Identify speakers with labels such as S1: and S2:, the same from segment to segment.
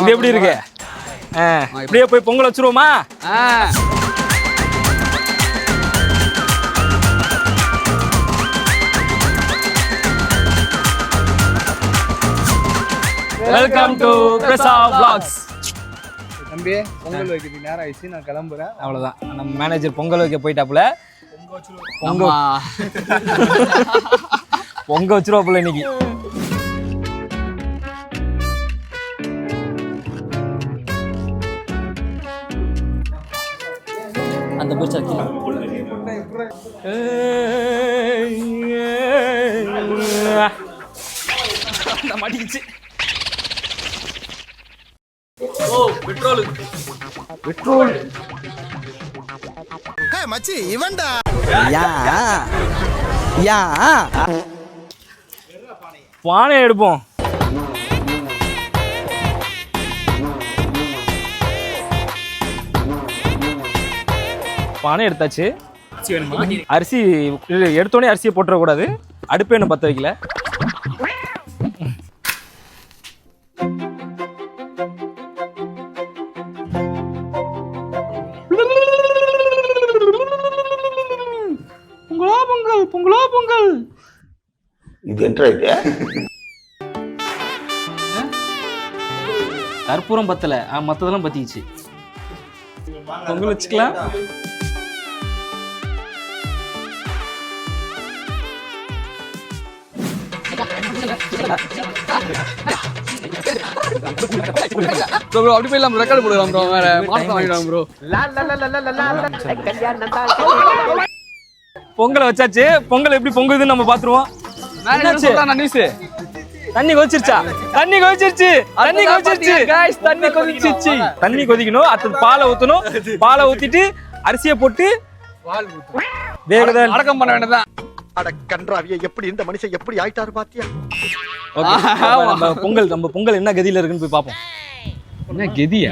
S1: இது எப்படி இருக்கு? இப்படியே போய் பொங்கல் வச்சிருவோமா? Welcome to Prasa vlogs.
S2: தம்பி பொங்கல் வைக்கிறதுக்கு நேரம் ஆயிடுச்சு, நான் கிளம்புறேன்.
S1: அவ்வளோதான், நம்ம மேனேஜர் பொங்கல் வைக்க போயிட்டாப்புல. பொங்க வச்சிருவாப்புல இன்னைக்கு. அந்த பூச்சா மாட்டிக்கிச்சு. ஓ பெட்ரோல்
S3: மச்சி இவன்டா.
S1: பானை எடுப்போம். பானை எடுத்தாச்சு. அரிசி எடுத்தோடனே அரிசியை போட்டுறக்கூடாது, அடுப்பு என்ன பற்ற வைக்கல. பொங்கலோ பொங்கல், பொங்கலோ பொங்கல்.
S3: இது என்ன இது?
S1: கற்பூரம் பத்தல, மற்றதெல்லாம் பத்திச்சு. பொங்கல் வச்சுக்கலாம்.
S2: ப்ரோ அப்படி போயிடலாம், ரெக்கார்டு போடலாம் ப்ரோ. வேற மாசம் வாங்கிடலாம் ப்ரோ.
S1: பொங்கலை வச்சாச்சு. பொங்கல் எப்படி பொங்குதுன்னு நம்ம பாத்துருவோம். தண்ணி கொதிச்சிருச்சா? தண்ணி கொதிச்சிருச்சு, தண்ணி கொதிச்சிருச்சு गाइस, தண்ணி கொதிச்சிருச்சு. தண்ணி கொதிக்கணும், அடுத்து பாலை ஊத்தணும். பாலை ஊத்திட்டு அரிசியை போட்டு வேகதான்
S2: அடக்கம் பண்ண வேண்டியதான்.
S3: அட கன்றாவியே, எப்படி இந்த மனுஷன் எப்படி ஆயிட்டாரு பாத்தியா?
S1: நம்ம பொங்கல் என்ன கதியில இருக்குன்னு போய் பாப்போம்.
S2: என்ன கதியா?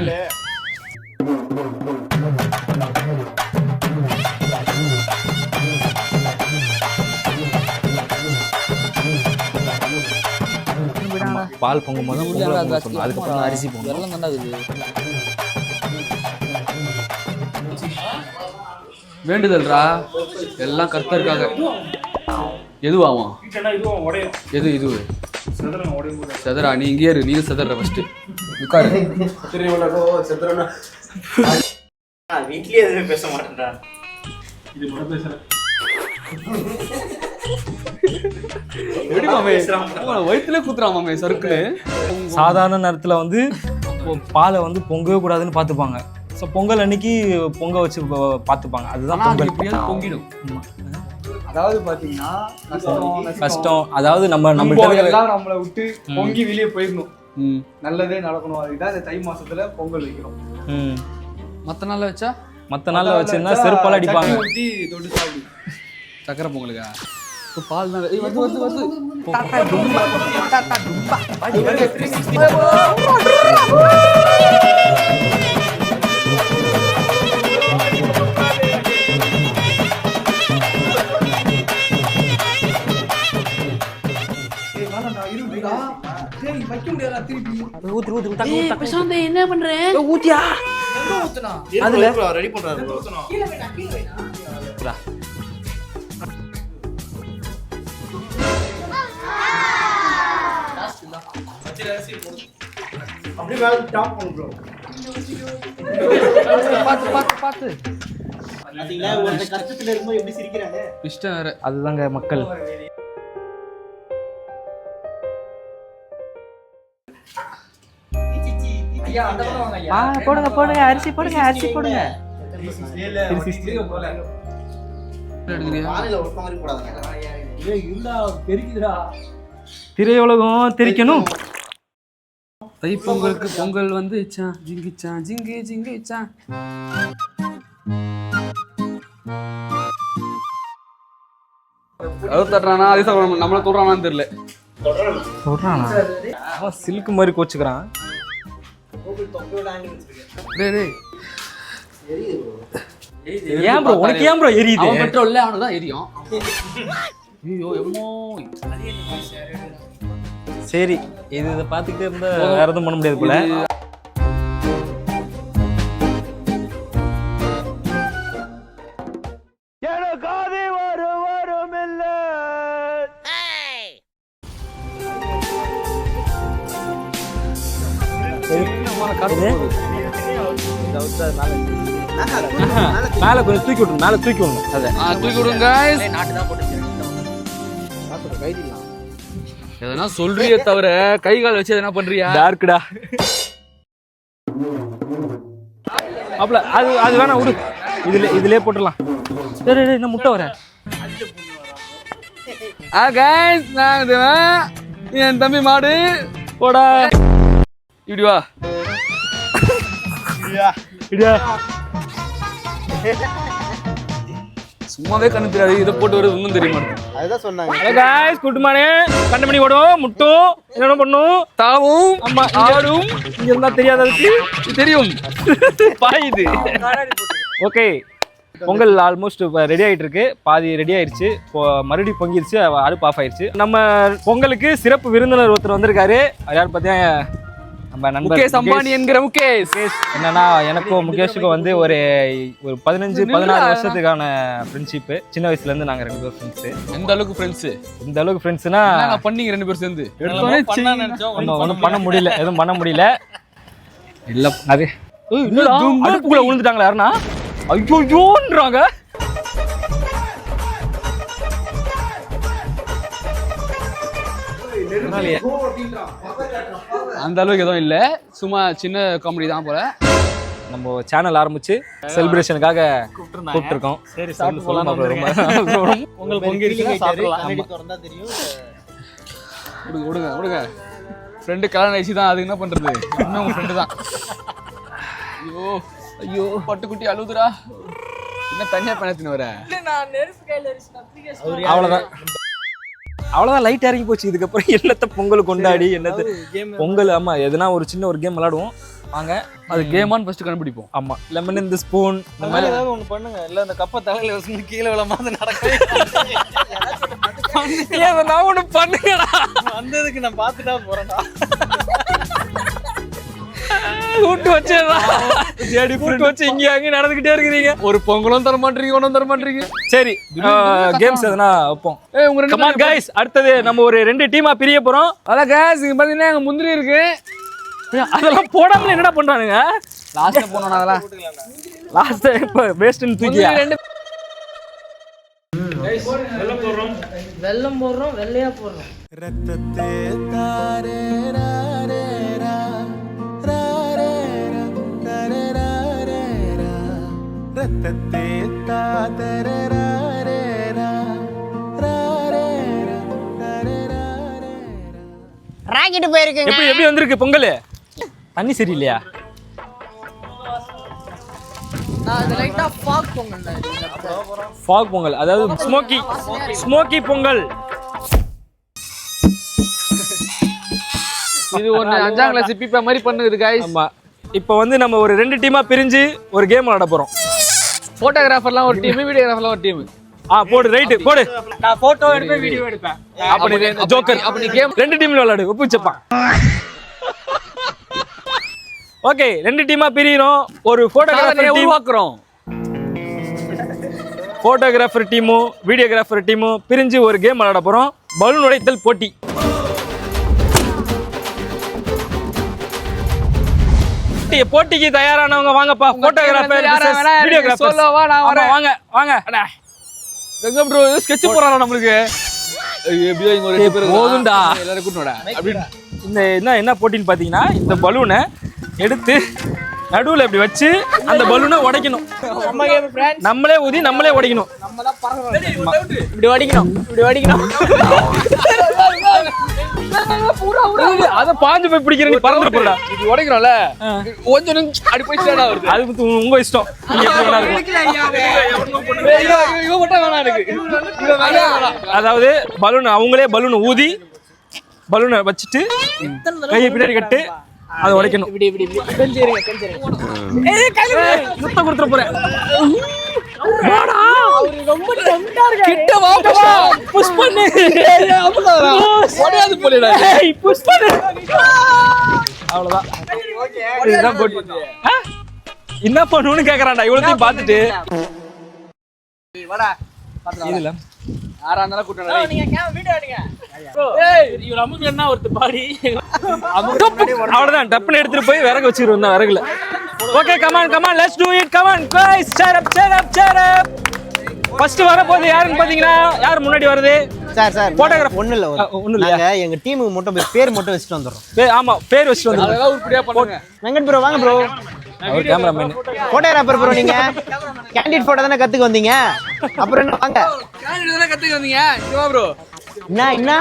S1: பால் பொங்கும் போது அதுக்கப்புறம் அரிசி பொங்கல்.
S2: வேண்டுதல்ரா, எல்லாம் கர்த்தருக்காக. எதுவாகும்? எது இது செதரா? நீ இங்கே இரு, நீ செதற ஃபர்ஸ்ட். உட்காரு.
S4: வீட்லயே எதுவுமே பேச மாட்டேன்டா. இது மட்டும் பேசுறேன்.
S2: எப்படி மாமே வயிற்றுல குத்துறான் மாமே சறுக்குல.
S1: சாதாரண நேரத்துல வந்து பாலை வந்து பொங்கவே கூடாதுன்னு பார்த்துப்பாங்க. ஸோ பொங்கல் அன்னைக்கு பொங்க வச்சு பார்த்துப்பாங்க. அதுதான் பொங்கல்.
S2: பொங்கிடும்.
S5: அதாவது பாத்தீங்கன்னா
S1: கஷ்டம், அதாவது நம்மளை
S5: விட்டு பொங்கி வெளியே போயிடணும், நல்லதே நடக்கணும். அதுதான் இந்த தை மாசத்துல பொங்கல் வைக்கிறோம்.
S2: மத்த நாள்ல
S1: வச்சிருந்தா செருப்பால அடிப்பாங்க.
S5: தொட்டு சாப்பிடு.
S2: சக்கரை பொங்கலுக்கா? பால் தான் வருது.
S6: என்ன பண்றேன்?
S1: ஊத்தியா அதுல
S4: ரெடி பண்றாரு.
S5: அப்படி மேல டாப் பண்ணு ப்ரோ.
S2: பாத்து
S4: பாத்தீங்களா, ஒரு கஷ்டத்துல இருக்கும்போது எப்படி சிரிக்கிறாங்க.
S2: இஷ்டம் வேற.
S1: அதுதாங்க மக்கள். போடுங்க அரிசி போடுங்க. திரையுலகம் தெரிக்கணும்.
S2: தை பொங்கலுக்கு பொங்கல் வந்து ஜிங்கிச்சான் ஜிங்கு ஜிங்கிச்சான். அது தட்டுறானா, அதே நம்மள தொடுறானான்னு தெரியல.
S1: சொல்றானா? அவன் சில்க் மாதிரி கோச்சுக்கிறான். ஏன் ப்ரோ, உனக்கு ஏன் ப்ரோ எரியுது?
S2: அவன் பெட்ரோல்ல அவனுக்கு தான் எரியும். ஐயோ எம்மோ.
S1: சரி, இதை பார்த்துக்கிட்டே இருந்தா வேற எதுவும் பண்ண முடியாது போல. மேல கொஞ்சம் தூக்கி விட்டுரும், மேல தூக்கி விடணும். அதை
S2: தூக்கி விடுங்க guys. எதனா சொல்றியே தவிர கை கால் வச்சு எதனா பண்றியா?
S1: டார்க்குடா. அப்பல அது வேணா விடு, இதுலயே போட்டுடலாம். சரி என்ன முட்டை வர
S2: guys, நான் என் தம்பி மாடு போடா. இப்படி வா. சும்மாவே கண்ணு தெரியாது, இதை போட்டு வருது ஒன்றும் தெரிய மாட்டேங்குது.
S3: அதுதான் சொன்னாங்க.
S1: Hello guys, good morning. கண்ணு மணி ஓடும், முட்டும், என்ன பண்ணும்,
S2: தாவும்
S1: அம்மா ஆடும். இங்க இருந்தா தெரியாததுக்கு
S2: தெரியும்.
S1: பாயுது. ஓகே, பொங்கல் ஆல்மோஸ்ட் ரெடி ஆயிட்டு இருக்கு. பாதி ரெடி ஆயிருச்சு. இப்போ மறுபடியும் பொங்கிருச்சு, அடுப்பு ஆஃப் ஆயிருச்சு. நம்ம பொங்கலுக்கு சிறப்பு விருந்தினர் ஒருத்தர் வந்திருக்காரு. யார் பார்த்தா நம்ம நண்பர்
S2: முகேஷ் அம்பானி என்கிற முகேஷ்.
S1: என்னன்னா எனக்கும் முகேஷுக்கும் வந்து ஒரு 15-16 வருஷத்துக்கான ஃப்ரெண்ட்ஷிப். சின்ன வயசுல இருந்து நாங்க 2 பேரும் ஃப்ரெண்ட்ஸ்.
S2: எந்த அளவுக்கு ஃப்ரெண்ட்ஸ்?
S1: இந்த அளவுக்கு ஃப்ரெண்ட்ஸ்னா
S2: பண்ணீங்க 2 பேரும் சேர்ந்து.
S1: ஒன்றும் பண்ண முடியல, எதுவும் பண்ண முடியல. இல்ல அது அடுப்புக்குள்ள விழுந்துட்டாங்களா யாருன்னா? ஐயோன்றாங்க.
S2: அந்த அளவுக்கு எதுவும் இல்ல, சும்மா சின்ன காமெடி தான் போல.
S1: நம்ம சேனல் ஆரம்பிச்சு செலிப்ரேஷனுக்காக கூப்பிட்டுருக்கோம். சரி சாப்பிட்டு போலாம்.
S4: உங்களுக்கு பொங்கிருச்சுன்னா சாப்பிடலாம். திறந்தா தெரியும்.
S2: விடுங்க ஃப்ரெண்டு கல்யாணம் ஆயிடுச்சு தான், அதுக்கு என்ன பண்றது? இன்னும் உங்க ஃப்ரெண்டு தான். ஐயோ பட்டுக்குட்டி அழுதுரா. என்ன தனியா பண்ணத்தின்னு வர?
S1: அவ்வளவுதான் லைட் இறங்கி போச்சு. இதுக்கப்புறம் என்னத்த பொங்கல் கொண்டாடி என்னத்த பொங்கல். ஆமா, எதுனா ஒரு சின்ன ஒரு கேம் விளையாடுவோம் வாங்க.
S2: அது கேமான்னு ஃபர்ஸ்ட் கண்டுபிடிப்போம்.
S1: ஆமா, லெமன் இந்த ஸ்பூன் இந்த மாதிரி
S4: ஏதாவது ஒண்ணு பண்ணுங்க. இல்ல அந்த கப்ப தலையில வச்சு கீழே விழாம நடக்கவே.
S1: நான் ஒண்ணு பண்ணுங்கடா.
S4: வந்ததுக்கு நான் பாத்துட்டா போறேன்டா.
S1: கூட்டு வச்சேடா. ஜேடி கூட்டு வச்சு இங்க அங்க நடந்துக்கிட்டே இருக்கீங்க.
S2: ஒரு பொங்கலும் தர மாட்டீங்க, ஒண்ணும் தர மாட்டீங்க.
S1: சரி, கேம்ஸ் எதனா வைப்போம்.
S2: உங்க ரெண்டு
S1: கம் ஆன் गाइस, அடுத்து நம்ம ஒரு 2 டீமா பிரிய போறோம்.
S2: அதான் गाइस, இங்க பாத்தீங்கன்னா எங்க முந்திரி இருக்கு.
S1: அதெல்லாம் போடாமல என்னடா பண்றானுங்க?
S2: லாஸ்ட் போறோம். அதெல்லாம்
S1: லாஸ்ட் இப்ப வேஸ்ட்னு தூக்கியா.
S6: வெல்லம் போடுறோம், வெள்ளையா போடுறோம்.
S7: ரத்தத்தே தாரே ராரே ரா ராரே ராரே ராரே ரா ரத்தத்தே தாரே ராரே ரா ராரே ராரே ராரே
S6: ராக்கெட் போயிருக்குங்க.
S1: எப்படி வந்திருக்கு பொங்கல்? தண்ணி சரியில்லையா?
S6: அது லைட்டா ஃபாக் பொங்கல்ல.
S1: ஃபாக் பொங்கல், அதாவது ஸ்மோக்கி பொங்கல்.
S2: இது ஒன்னு 5ஆம் கிளாஸ் பிபி மாதிரி பண்ணுது गाइस.
S1: ஆமா, இப்போ வந்து நம்ம ஒரு 2 டீமா பிரிஞ்சு ஒரு கேம் விளையாட போறோம்.
S2: போட்டோகிராஃபர்லாம் ஒரு டீம், வீடியோகிராஃபர்லாம் ஒரு டீம்.
S1: போடு, ரைட் போடு.
S4: நான் போட்டோ எடுப்பேன், வீடியோ எடுப்பேன்.
S1: அப்படி ஜோக்கர் அப்படி கேம் 2 டீம்ல விளையாடு. ஒப்புச்சப்பா. ஓகே, 2 டீமா பிரிறோம். ஒரு போட்டோகிராஃபர் டீம்
S2: உருவாக்குறோம்.
S1: போட்டோகிராஃபர் டீமும் வீடியோகிராஃபர் டீமும் பிரிஞ்சு ஒரு கேம் விளையாட போறோம். பலூன் உடைத்தல் போட்டி. போட்டிக்கு தயாரானவங்க வாங்கப்பா. போட்டோகிராஃபர் வீடியோகிராஃபர்
S2: சொல்லவா? நான் வரேன்.
S1: வாங்க.
S2: எங்க ப்ரோ ஸ்கெட்ச் போறாரா நம்மளுக்கு? எப்படியோ இங்க ஒரு 2 பேர்
S1: போதும்டா.
S2: எல்லாரும் கூட்டணும்டா. அப்படி
S1: இந்த என்ன போட்டின்னு பாத்தீங்கன்னா, இந்த பலூனை எடுத்து நடுவுல இப்படி வச்சு அந்த பலூனை உடைக்கணும். நம்மளே ஊதி நம்மளே உடைக்கணும்.
S6: இப்படி வடிக்கணும்.
S1: அத பாஞ்சு போய் பிடிக்கிற நீ பறந்து போடா.
S2: இது உடைக்கிறோம்ல, கொஞ்சம் அடி போய் ஸ்டார்ட் ஆகுது.
S1: அது உங்க இஷ்டம். நீங்க எப்படி வேணா இருக்கும்.
S2: இவன் மட்டும் வேணாம் எனக்கு.
S1: அதாவது பலூன் அவங்களே பலூனை ஊதி பலூனை வச்சுட்டு கையை பின்னாடி கட்டு அதை உடைக்கணும். முத்தம் கொடுத்துட போறேன்.
S2: கிட்ட வா, புஷ் பண்ணு. உடையாது போலடா.
S1: புஷ் பண்ணு. அவ்வளவுதான். இதுதான் போட்டி. என்ன பண்ணுன்னு கேக்குறான்டா. இவ்வளத்தையும் பார்த்துட்டு இதுல
S2: யாரா இருந்தாலும் கூட்டணும்.
S6: நீங்க வீடியோ எடுங்க.
S2: இவர் அமுக்கு என்ன ஒருத்த பாடி
S1: அவ்வளவுதான் டப்புன்னு எடுத்துட்டு போய் விறகு வச்சிருவோம் தான் விறகுல. Okay come on let's do it come on guys cheer up. First வர போது யாருன்னு பாத்தீங்கன்னா யார் முன்னாடி வருது?
S8: Sir
S1: Photograph.
S8: ஒண்ணு இல்ல
S1: ஒண்ணும் இல்ல.
S8: நாங்க எங்க டீமுக்கு மட்டும் பேர் மட்டும் வச்சுட்டு வந்துறோம்.
S1: ஆமா பேர் வச்சிட்டு வந்து
S2: அதெல்லாம் உருப்படியா பண்ணுங்க.
S8: வெங்கட் ப்ரோ வாங்க ப்ரோ.
S1: அவர் கேமராமேன்.
S8: போட்டோகிராஃபர் ப்ரோ நீங்க கேண்டிட் போட்டோ தானே கத்துக்க வந்தீங்க. அப்புறம் என்ன வாங்க.
S2: கேண்டிடேட் கத்துக்க வந்தீங்க. இவா ப்ரோ.
S8: என்ன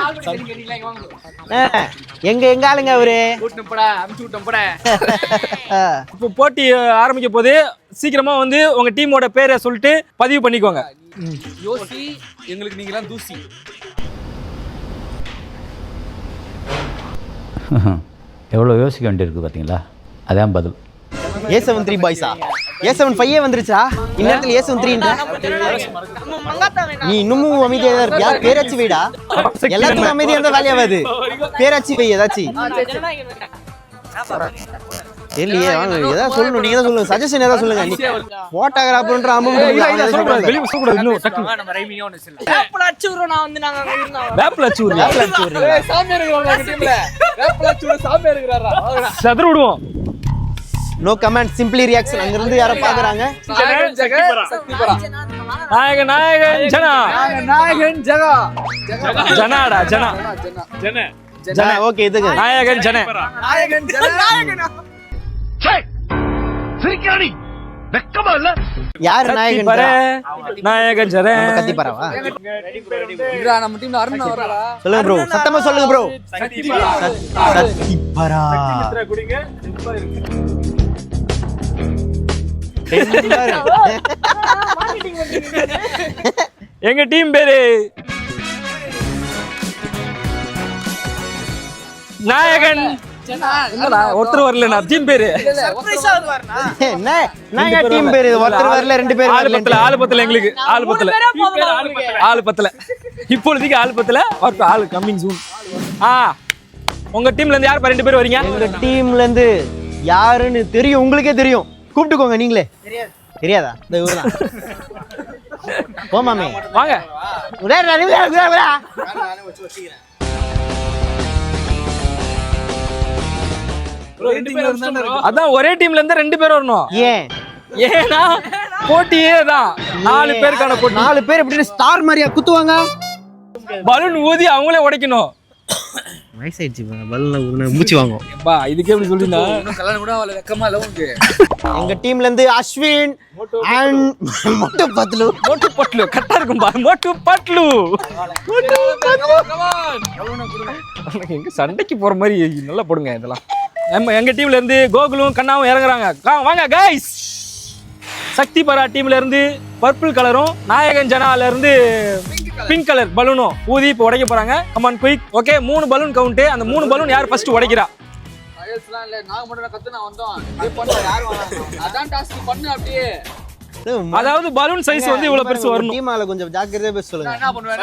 S8: எங்க ஆளுங்க அவரு
S2: கூட்டம் போடா அமுச்சு விட்டோம் போடா.
S1: இப்போ போட்டி ஆரம்பிக்க போது சீக்கிரமா வந்து உங்க டீமோட பேரை சொல்லிட்டு பதிவு பண்ணிக்கோங்க.
S2: யோசி எங்களுக்கு நீங்கலாம் தூசி.
S9: எவ்வளோ யோசிக்க வேண்டியிருக்கு பார்த்தீங்களா? அதான் பதில்.
S8: A73 பாய்ஸா A75 வந்துருச்சா? இந்நேரத்துல A73 நீ இன்னமும் அமைதியா தான் இருக்கியா? பேராச்சி வைடா. எல்லாத்துக்கும் அமைதியா இருந்தா வேலையாவாது. பேராச்சி வை ஏதாச்சும். தெரியலையே வாங்க ஏதாவது சொல்லணும். நீங்க தான் சொல்லுங்க. சஜஷன் ஏதாவது சொல்லுங்க. நீ போட்டோகிராஃபர்ன்ற
S1: வெளிய சொல்லக்கூடாது இன்னும் டக்கு.
S2: நம்ம ரைமிங்கா ஒன்னு சொல்லலாம்.
S6: வேப்பில அச்சு விடுறோம். நான் வந்து நாங்க அங்க இருந்தோம்.
S1: வேப்பில அச்சு விடுங்க.
S2: ஏய் சாமி இருக்குறாங்க டீம்ல. வேப்பில அச்சு சாமி இருக்குறாரா?
S1: சதுர விடுவோம்.
S8: No comment simply reaction. அங்க இருந்து யாரோ பாக்குறாங்க.
S2: சக்தி பரா.
S1: நாயகன் ஜனா.
S2: நாயகன் ஜகா.
S1: ஜனாடா ஜனா.
S8: ஜன ஓகே இதுங்க.
S1: நாயகன் ஜன.
S2: நாயகன் ஜனா.
S3: சிரிக்காடி வெக்கமா இல்ல?
S8: யார் நாயகன்?
S1: நாயகன் ஜன.
S8: கத்தி பரவா.
S2: இதுடா நம்ம டீம்ல அருண் வரடா.
S8: சொல்லுங்க ப்ரோ. சத்தமா சொல்லுங்க ப்ரோ.
S2: சக்தி பரா.
S8: சக்தி பரா.
S1: எங்க டீம் பேரு நாயகன் என்னடா ஒருத்தர் வரல நான் டீம் பேரு
S6: சர்ப்ரைஸா வருவாருனா.
S8: என்ன நாங்க டீம் பேர் இது ஒருத்தர் வரல ரெண்டு பேர் வரல.
S1: ஆளு பத்தல எங்களுக்கு ஆளு பத்தல இப்பொழுதைக்கு ஆளு பத்தல வரட்டும் ஆளு கம்மிங் சூன். உங்க டீம்ல இருந்து யார் ரெண்டு பேர் வரீங்க?
S8: எங்க டீம்ல இருந்து யாருன்னு தெரியும் உங்களுக்கே தெரியும். கூப்பிட்டுக்கோங்க நீங்களே. தெரியாதா? இந்த இவர்தான். போமாமே
S1: வாங்க. அதான் ஒரே டீம்ல இருந்து ரெண்டு பேர் வரணும்.
S8: ஏன்
S1: ஏன்னா போட்டியே தான் 4 பேருக்கான போட்டி.
S8: 4 பேர் எப்படி ஸ்டார் மாதிரியா குத்துவாங்க?
S1: பலூன் ஊதி அவங்களே உடைக்கணும்.
S8: வயசாயிடுச்சு பலூன்ல மூச்சு வாங்கும்.
S1: பா இதுக்கே எப்படி சொல்லினா
S2: கல்யாணம் கூட அவள வெக்கமா இல்ல உங்களுக்கு.
S8: எங்க டீம்ல இருந்து அஸ்வின் அண்ட் மோட்டு பட்லு
S1: கரெக்டா இருக்கும் பா. மோட்டு பட்லு எங்க சண்டைக்கு போற மாதிரி நல்லா போடுங்க இதெல்லாம். எங்க டீம்ல இருந்து கோகுலும் கண்ணாவும் இறங்குறாங்க. வாங்க கைஸ். சக்தி பரா டீம்ல இருந்து பர்பிள் கலரும் நாயகன் ஜனால இருந்து பிங்க் கலர் பலூனும் ஊதி இப்ப உடைக்க போறாங்க. Come on quick. Okay 3 balloon count. அந்த 3 பலூன் யார் ஃபர்ஸ்ட் உடைக்கிறா?
S2: ஃபயர்ஸ்லாம் இல்ல நாங்க மட்டும் கத்துனா வந்தோம். இது பண்ண யார் வராங்க? அதான் டாஸ்க் பண்ணு அப்படியே.
S1: அதாவது பலூன் சைஸ் வந்து இவ்வளவு பெருசு வரணும்.
S8: டீம் ஆள கொஞ்சம் ஜாக்கிரதையா பேச சொல்லுங்க.
S2: என்ன பண்ணுவேன்?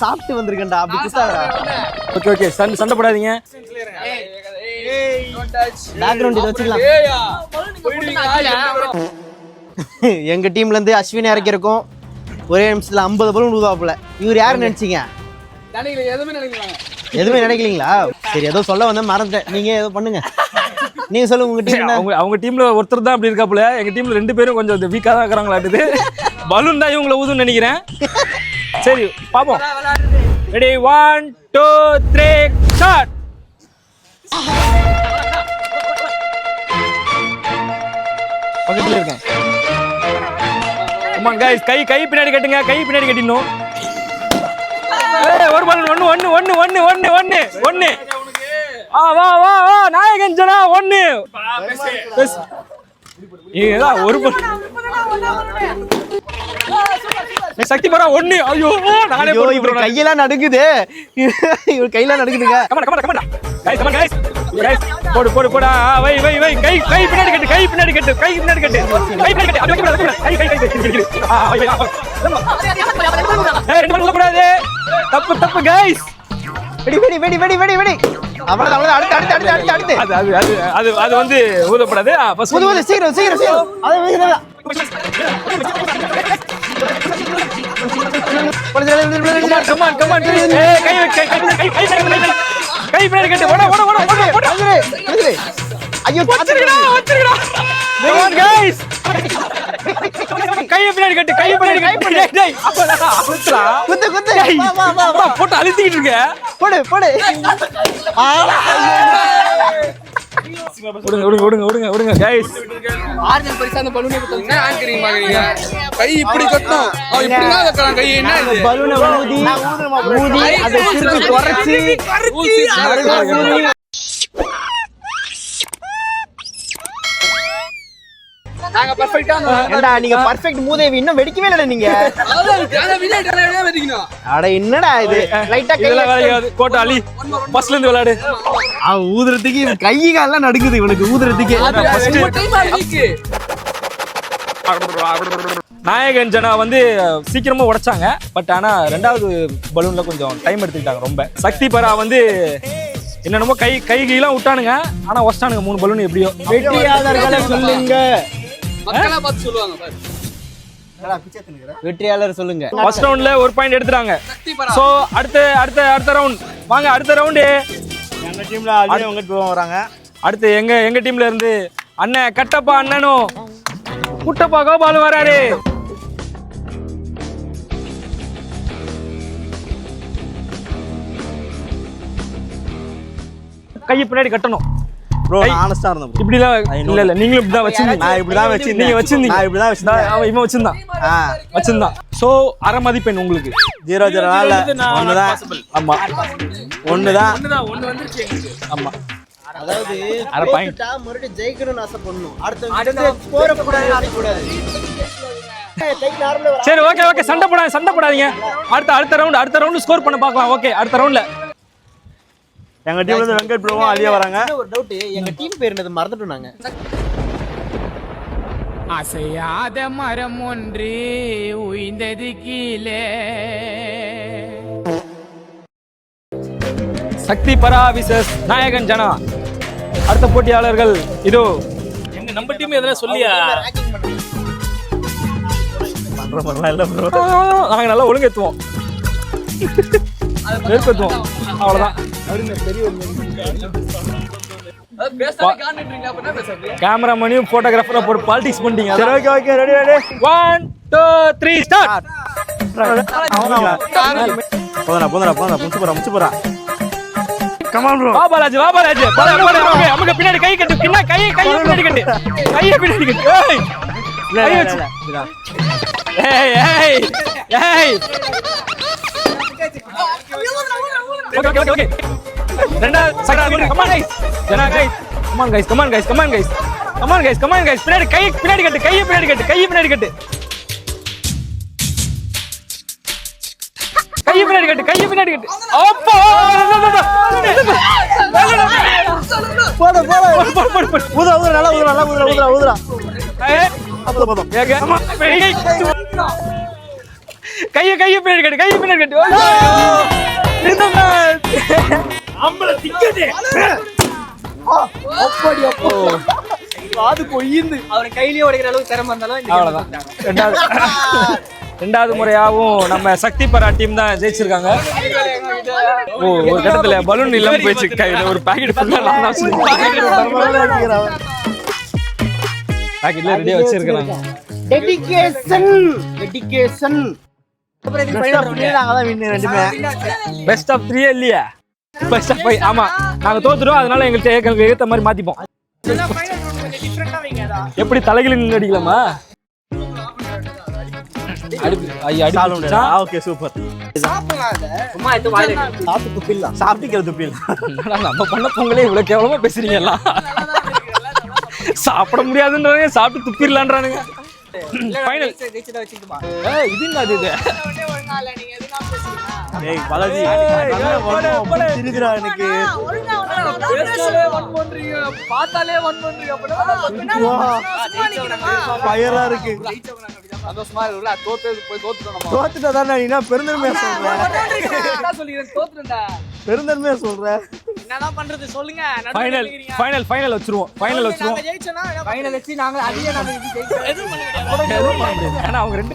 S8: சாப்பிட்டு வந்திருக்கேன்டா அப்படி குத்தாடா.
S1: ஓகே ஓகே சண்டை போடாதீங்க.
S8: பேக்ரவுண்ட் இத வச்சுக்கலாம். எங்க டீம்ல இருந்து அஸ்வின் இறக்கிருக்கோம். ஒரே நிமிஷத்துல 50 பலூன் ஊதாப்புல. இவர் யாரு நினைச்சீங்க? எதுவுமே நினைக்கலீங்களா? சரி ஏதோ சொல்ல வந்தா மறந்துட்டேன். நீங்க ஏதோ பண்ணுங்க. நீங்க சொல்லுங்க உங்க டீம்.
S1: அவங்க டீம்ல ஒருத்தர் தான் அப்படி இருக்காப்புல. எங்க டீம்ல 2 பேரும் கொஞ்சம் வீக்கா தான் இருக்கிறாங்களாட்டுது. பலூன் தான் இவங்களை ஊதுன்னு நினைக்கிறேன். சரி பாப்போம். Ready 1 2 3 start. பக்கத்துல இருக்கேன். கமான் गाइस கை பின்னாடி கட்டுங்க. கை பின்னாடி கட்டிடணும். ஒரு பலூன் ஒன்னு வா நாயகன் ஜனா 1 இதுதான் ஒரு சக்தி பரா 1. ஐயோ நானே
S8: இவர் கையெல்லாம் நடுங்குது. இவர் கையெல்லாம் நடுங்குதுங்க.
S1: கமான் गाइस போடு வை கை பின்னாடி கட்டு ரெண்டு பண்ண கூடாது. தப்பு गाइस.
S8: வெடி அவ்வளவுதான் அடுத்து
S1: அது வந்து ஊதப்படாது.
S8: சீக்கிரம்
S1: கமான் கமான் ஏய் கை பின்னாடி கட்டு ஓட ஓட ஓட ஓட
S8: ஐயோ
S1: வச்சிருடா come on guys கை பின்னாடி கட்டு டேய் அழுத்துடா
S8: குத்து வா
S1: போட்டு அழுத்திட்டு இருக்க
S8: போடு
S1: விடுங்க guys
S2: ஆர்ஜன் பரிசா அந்த பலூனை குத்துங்க ஆங்கரிங் வாங்குறீங்க கை இப்படி கட்டணும் அவன் இப்படி தான் கட்டறான் கை என்ன இது
S8: பலூனை ஊதி அதை திருப்பி குறைச்சி
S2: நாங்க பெர்ஃபெக்ட்டா
S8: ஏண்டா நீங்க பெர்ஃபெக்ட் மூதேவி இன்னும் வெடிக்கவே இல்லடா நீங்க
S2: அத விளையாட்டு விளையாட வெடிக்கணும்
S8: அட என்னடா இது லைட்டா
S1: இதெல்லாம் வேலையாவது கோட்டை அலி பஸ்ல இருந்து விளையாடு
S8: அவன் ஊதுறதுக்கு கை கால்லாம் நடுங்குது இவனுக்கு ஊதுறதுக்கு
S2: டைம் ஆகிக்கு
S1: நாயகன் ஜனா வந்து சீக்கிரமா உடைச்சாங்க பட் ஆனா ரெண்டாவது பலூன்ல கொஞ்சம் டைம் எடுத்துக்கிட்டாங்க ரொம்ப சக்தி பரா வந்து என்னென்னமோ கையெல்லாம் விட்டானுங்க ஆனா ஒஸ்டானுங்க 3 பலூன் எப்படியோ
S8: வெற்றியாளர்களை சொல்லுங்க
S2: மக்களா பார்த்து சொல்லுவாங்க பாரு
S8: வெற்றியாளர் சொல்லுங்க
S1: ஃபர்ஸ்ட் ரவுண்ட்ல ஒரு பாயிண்ட் எடுத்துறாங்க
S2: சக்தி பரா
S1: சோ அடுத்த ரவுண்ட் வாங்க அடுத்த ரவுண்ட்
S4: எங்க டீம்ல அலி அவங்க வராங்க
S1: அடுத்து எங்க டீம்ல இருந்து அண்ணன் கட்டப்பா அண்ணனும் குட்டப்பா கோபால் வராரு கையை பின்னாடி கட்டணும்
S4: ப்ரோ நான் ஆனஸ்டா இருந்தேன் bro.
S1: இப்படிலாம் இல்ல நீங்களும் இப்படிதான் வச்சிருந்தீங்க
S4: நான் இப்படி தான் வச்சிருந்தேன்
S1: நீங்க வச்சிருந்தீங்க
S4: நான் இப்படி தான் வச்சிருந்தேன்
S1: அவன் இவன் வச்சிருந்தான் சோ அரை மதிப்பெண் உங்களுக்கு
S4: 0 ஒண்ணுதான் ஆமா ஒண்ணுதான்
S1: ஒன்னு வந்துருச்சு ஆமா
S8: அதாவது
S1: அரை பாயிண்ட்
S8: மறுபடியும் ஜெயிக்கணும்னு ஆசைப்படணும் அடுத்த ஸ்கோர் கூடாது
S1: சரி ஓகே சண்டை போடாதீங்க அடுத்த ரவுண்ட் ஸ்கோர் பண்ண பார்க்கலாம் ஓகே அடுத்த ரவுண்ட்ல
S4: எங்க டீம்ல இருந்து வெங்கட் ப்ரோவும் அலியா வராங்க
S8: ஒரு டவுட் எங்க டீம் பேர் என்னது மறந்துட்டோம் நாங்க
S6: அசையாத மரம் ஒன்று உய்ந்தது கீழே
S1: சக்தி பரா விசஸ் நாயகன் ஜனா அடுத்த போட்டியாளர்கள் இதோ எங்க நம்ம டீம் எதனா சொல்லியா
S4: பண்ற மாதிரிலாம் இல்ல ப்ரோ
S1: நாங்க நல்லா ஒழுங்கேத்துவோம் நெருக்கத்துவோம் அவ்வளவுதான்
S2: பேசவே காண்பிட்டீங்க அப்ப என்ன பேசுறது
S1: கேமராமேனையும் போட்டோகிராஃபரை போட்டு பாலிடிக்ஸ் பண்ணிட்டீங்க
S4: சரி ஓகே ரெடி
S1: 1 2 3 ஸ்டார்ட்
S4: முச்சு போறா கமான் ப்ரோ
S1: வா பாலாஜி போடா நமக்கு பின்னாடி கை கட்டு கையை பின்னாடி கட்டு ஏய் ஏய் ஓகே ரெண்டாவது செகண்ட் கமான் गाइस ஜனா गाइस கமான் गाइस பின்னாடி கட்டு கையை பின்னாடி கட்டு அப்பா
S8: போடு
S4: ஊதுறா நல்லா ஊதுறா போதும்
S1: கையை பின்னாடி கட்டு
S8: அது பொய்யுது
S6: அவர் கையிலேயே உடைக்கிற அளவுக்கு திறமை இருந்தாலும்
S1: அவ்வளவுதான் ரெண்டாவது முறையாவும் நம்ம சக்தி பரா டீம் தான் ஜெயிச்சிருக்காங்க ஒரு கட்டத்துல பலூன் இல்லாம போயிடுச்சு கையில ஒரு பாக்கெட் ஃபுல்லா பாக்கெட்ல ரெடியா வச்சிருக்காங்க
S8: டெடிகேஷன்
S1: பெஸ்ட் ஆஃப் 3 இல்லையா பெஸ்ட் ஆஃப் 5 ஆமா நாங்க தோத்துறோம் அதனால எங்களுக்கு ஏத்த மாதிரி மாத்திப்போம் எப்படி தலைகில நின்னு அடிக்கலாமா
S4: ஓகே சூப்பர்
S1: நம்ம பண்ண பொங்கலே இவ்வளவு கேவலமா பேசுறீங்க எல்லாம் சாப்பிட முடியாதுன்றாங்க சாப்பிட்டு துப்பிடலான்றானுங்க ஃபைனல் இது என்னது இது
S4: ஏய் பாலாஜி திருதுடா எனக்கு
S2: பேசாலே வன் பண்றீங்க பார்த்தாலே வன் பண்றீங்க
S4: ஃபயரா இருக்கு
S2: சந்தோஷமா இல்ல தோத்துட்டோம்
S4: தோத்துட்டா தான் நீ என்ன பெருந்தன்மையா சொல்ற
S2: சொல்லிக்கிறேன் தோத்துட்டேன்டா
S4: பெருந்தன்மையா சொல்ற
S6: என்னதான் பண்றது சொல்லுங்க.
S1: ஃபைனல் வச்சிருவோம்.
S6: நாங்க ஜெயிச்சோம்னா ஃபைனல் வச்சு நாங்க அதிக நாங்க ஜெயிச்சோம். எதுவும் பண்ண முடியாது.
S1: ஏன்னா அவங்க ரெண்டு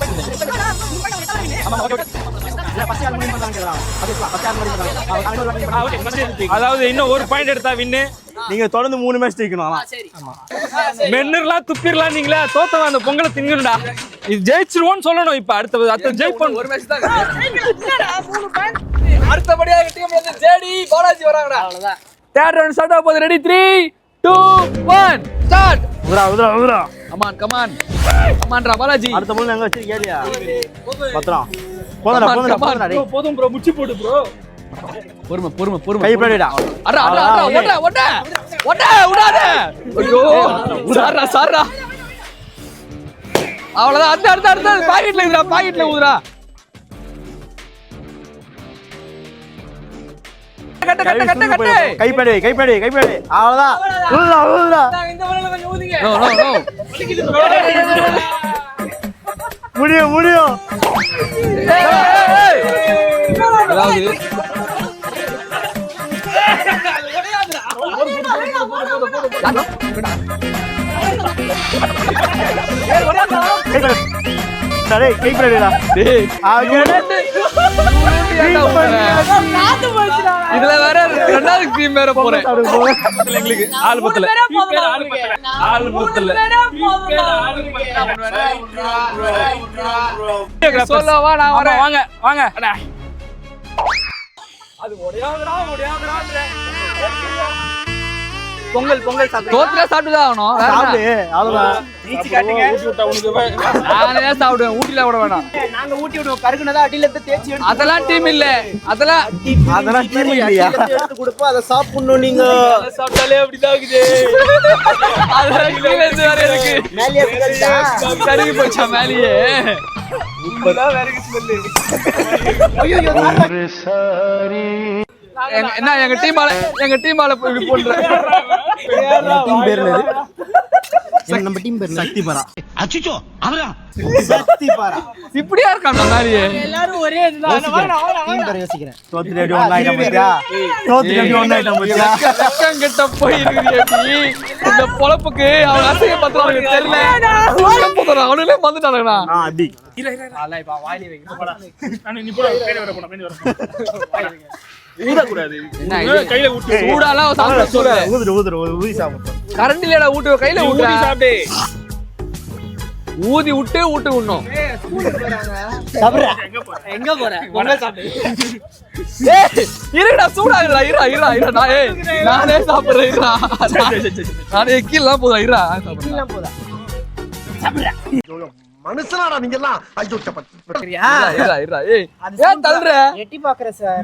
S1: அதாவது இன்னும் ஒரு பாயிண்ட் எடுத்தா வின்னு.
S8: நீங்க தொடர்ந்து 3 மேட்ச் ஜெயிக்கணும்.
S6: சரி.
S1: மென்னர்லாம் துப்பிரலாம் நீங்களா தோத்தவன் அந்த பொங்கலை திங்கணும்டா. இது ஜெயிச்சிருவோம்னு சொல்லணும். இப்ப அடுத்த ஜெயிப்போம்.
S2: ஒரு மேட்ச் தான் அடுத்தபடியா டீம் வந்து ஜேடி பாலாஜி வராங்கடா.
S6: அவ்வளவுதான்.
S2: தேர்ட் ரவுண்ட் ஸ்டார்ட் ஆக போகுது. Ready 3 2 1 start.
S8: உதுரா
S2: கமான்டா பாலாஜி.
S8: அடுத்த பால் எங்க வச்சிருக்கீங்க கேளியா பத்ரம் போதுடா டேய்
S1: போதும் ப்ரோ முச்சி போடு ப்ரோ.
S2: பொறுமை
S8: கை பிடிடா
S2: அடா ஓட விடாத. ஐயோ சாரா அவ்வளவுதான். அடுத்த பாக்கெட்ல ஊதுடா. கட்டு
S8: கைப்படி அவ்வளவுதான். உள்ள
S6: இந்த வரல கொஞ்சம் ஊதிங்க.
S2: நோ
S8: முடியும்
S2: அதாவது
S8: கைப்படிடா
S2: டேய் இதுல வேற ரெண்டாவது டீம் வேற போறேன்.
S1: எங்களுக்கு ஆள் பத்தல.
S2: சொல்லவா நான் வரேன்.
S1: வாங்க
S6: பொங்கல்
S2: தோத்துட்டா சாப்பிட்டுதான் ஆகணும்.
S8: சாப்பிடு அவ்வளவுதான்.
S2: நானே சாப்பிடுவேன். ஊட்டில விட வேணாம்.
S6: நாங்க ஊட்டி விடுவோம். கருகுனதா அடியில இருந்து தேய்ச்சி எடுத்து
S2: அதெல்லாம் டீம் இல்ல. அதெல்லாம்
S8: டீம் இல்லையா எடுத்து கொடுப்போம். அதை சாப்பிடணும். நீங்க
S2: சாப்பிட்டாலே அப்படிதான் இருக்குது. அதெல்லாம் கீழ இருந்து வேற இருக்கு.
S8: மேலேயே
S2: கருகி போச்சா மேலேயே. என்ன எங்க டீம் ஆல இப்படி போடுற.
S8: டீம் பேர் என்னது? நம்ம டீம் பேர் சக்தி பாரா.
S3: அச்சோ அவரா
S8: சக்தி பாரா.
S2: இப்படியா இருக்கான் மேலேயே.
S6: எல்லாரும் ஒரே இதுதான்.
S8: டீம் பேர் யோசிக்கிறேன். தோத்துட்டு எப்படி ஒண்ணா ஐட்டம் பத்தியா?
S2: லக்கம் கிட்ட போய் இருக்கிறீ. இந்த பொழப்புக்கு அவன் அசைய பத்திரம் தெரியல. அவனுங்களே வந்துட்டானுங்கண்ணா.
S8: அப்படி
S2: சூடாலாம் சாப்பிட சொல்லு.
S8: ஊதி சாப்பிடு.
S2: கரண்ட் இல்லடா ஊட்டு கையில ஊட்டு சாப்பிடு. ஊதி விட்டு விடணும்.
S6: எங்க போற? பொங்கல் சாப்பிடு.
S2: இருடா சூடாகுடா. இருடா நானே சாப்பிடுறேன். இருடா நானே கீழலாம் போதா. இருடா
S6: எல்லாம் போதா?
S3: மனுஷனாடா நீங்க எல்லாம். ஐயோ
S2: இருடா ஏய் ஏன் தள்ளுற?
S6: எட்டி பாக்குற சார்.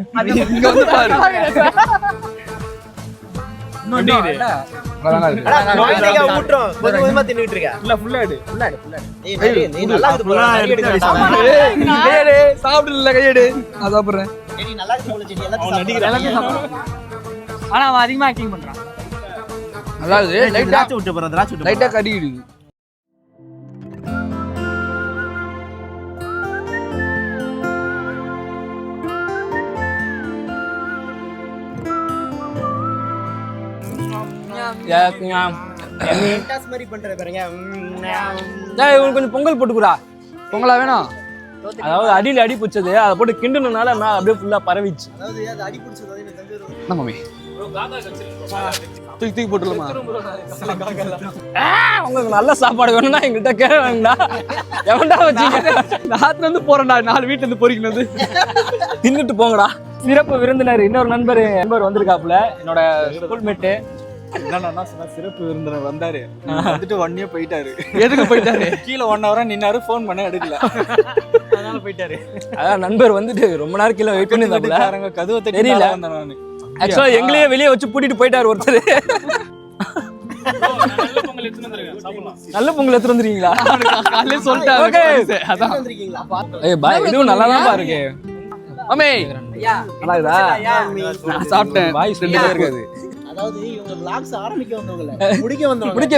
S2: இங்க வந்து பாரு.
S8: ஊட்டுறோம். கொஞ்சம் கொஞ்சமா தின்னுட்டு இருக்க. நீ நல்லா இருக்கு போல.
S2: சாப்பிடல கையெடு. நான் சாப்பிடுறேன்.
S8: நீ நல்லா இருக்கு போல. செடி எல்லாத்தையும் சாப்பிடு.
S6: ஆனா அவன் அதிகமா ஆக்டிங் பண்றான்.
S2: அதாவது
S8: திராட்சை விட்டு போற. திராட்சை விட்டு
S2: லைட்டா கடிக்குது.
S8: டாஸ் மாதிரி பண்ற பாருங்க.
S1: இவனுக்கு கொஞ்சம் பொங்கல் போட்டுக்குறா.
S2: பொங்கலா வேணும்.
S1: அதாவது அடியில அடி பிடிச்சது அதை போட்டு கிண்டுனால மேல அப்படியே ஃபுல்லா பரவிச்சு.
S8: அதாவது அது அடி பிடிச்சது இந்த தந்தூர்.
S2: என்ன மம்மி தூக்கி போட்டுலாமா?
S1: உங்களுக்கு நல்ல சாப்பாடு வேணும்னா எங்கள்கிட்ட கேட்க வேண்டாம். எவன்டா வச்சீங்க?
S2: ராத்திரி வந்து போறேன்டா. 4 வீட்டுல இருந்து பொறிக்கணும் வந்து
S1: தின்னுட்டு போங்கடா. சிறப்பு விருந்தினர் இன்னொரு நண்பர் வந்திருக்காப்புல. என்னோட ஸ்கூல்மேட்டு.
S5: என்னன்னா சிறப்பு விருந்தினர் வந்தாரு. வந்துட்டு ஒன்னே போயிட்டாரு.
S2: எதுக்கு போயிட்டாரு?
S5: கீழே 1 hour நின்னாரு. போன் பண்ண எடுக்கல. அதனால போயிட்டாரு.
S1: அதான் நண்பர் வந்துட்டு ரொம்ப நேரம் கீழே வெயிட் பண்ணிருந்தாங்க.
S5: கதவை
S1: தெரியல.
S5: நானு
S1: ஆக்சுவலா எங்களையே வெளியே வச்சு பூட்டிட்டு போயிட்டாரு ஒருத்தர். நல்ல பொங்கல் எடுத்து வந்துருக்கீங்களா?
S2: காலையில சொல்லிட்டாரு. அதான்
S1: இதுவும் நல்லா தான் இருக்கு.
S2: அம்மே
S1: நல்லா இருக்குதா?
S2: நான் சாப்பிட்டேன்.
S1: வாய்ஸ் ரெண்டு தான் இருக்காது.
S8: அதாவது இவங்க vlogs ஆரம்பிக்க வந்தவங்கள முடிக்க வந்தவங்க.
S1: முடிக்க